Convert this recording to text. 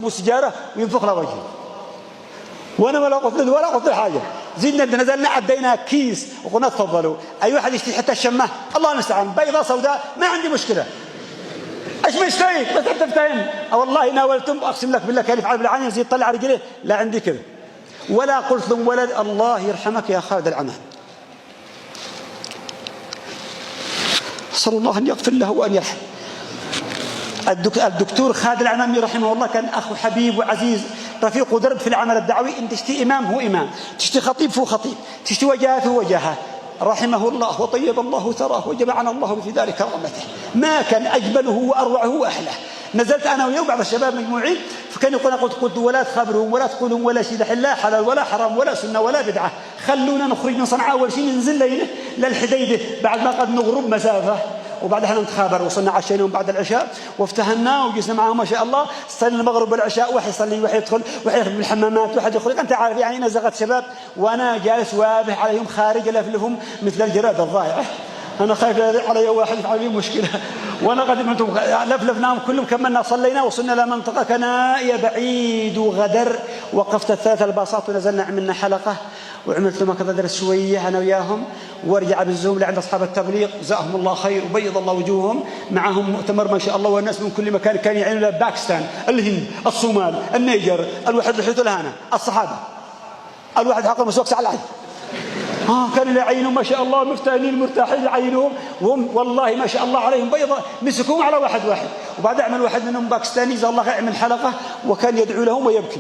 وسجاره وينفخ له وجهه. وانا ولا قلت له حاجه. زدنا نزلنا عدينا كيس وقلنا تفضلوا اي واحد يشتري حتى الشمه الله المستعان بيضاء سوداء ما عندي مشكله. ايش مشتريك بس انت تفتهم. والله ناولتم اقسم لك بالله كالف على العين يزيد طلع رجليه لا عندي كذا. ولا قلت لهم ولد الله يرحمك يا خالد العنان. صلى الله ان يغفر له وان يرحمه. الدكتور خالد العنامي رحمه الله كان أخو حبيب وعزيز رفيق ودرب في العمل الدعوي. أنت تشتي إمام هو إمام، تشتي خطيب هو خطيب، تشتي وجاهة هو وجاهة. رحمه الله وطيب الله ثراه وجمعنا الله في دار كرامته. ما كان أجمله وأروعه وأحلاه. نزلت أنا وياه وبعض الشباب مجموعين فكان يقول قلت ولا تخبرهم ولا تقولهم ولا شيء لا حلال ولا حرام ولا سنة ولا بدعة. خلونا نخرج من صنعاء أول شيء ننزل ليله للحديدة بعد ما قد نغرب مسافة وبعدها نتخابر. وصلنا عشينا بعد العشاء وافتهمنا وجلسنا معهم ما شاء الله. صلينا المغرب والعشاء واحد يصلي واحد يدخل واحد يدخل بالحمامات واحد يخرج. انت عارف يعني نزغت شباب وانا جالس وابه عليهم خارج الافلفهم مثل الجراد الضائعه. انا خايف علي واحد يفعل لي مشكله. وانا قدمتهم لفلفناهم كلهم كملنا صلينا وصلنا الى منطقه كنائيه بعيد وغدر. وقفت الثلاث الباصات ونزلنا عملنا حلقه وعملت لهم كذا درس شويه انا وياهم. وارجع بالزوم لعند اصحاب التبليغ جزاهم الله خير وبيض الله وجوههم. معهم مؤتمر ما شاء الله والناس من كل مكان كانوا يعينوا باكستان الهند الصومال النيجر الواحد لحيته الهنا الصحابه الواحد حق مسوق على العين. كانوا يعينوا ما شاء الله مفتانين مرتاحين يعينوهم وهم والله ما شاء الله عليهم بيضة مسكوهم على واحد وبعد عمل واحد منهم باكستاني جزاه الله خير عمل حلقه وكان يدعو لهم ويبكي.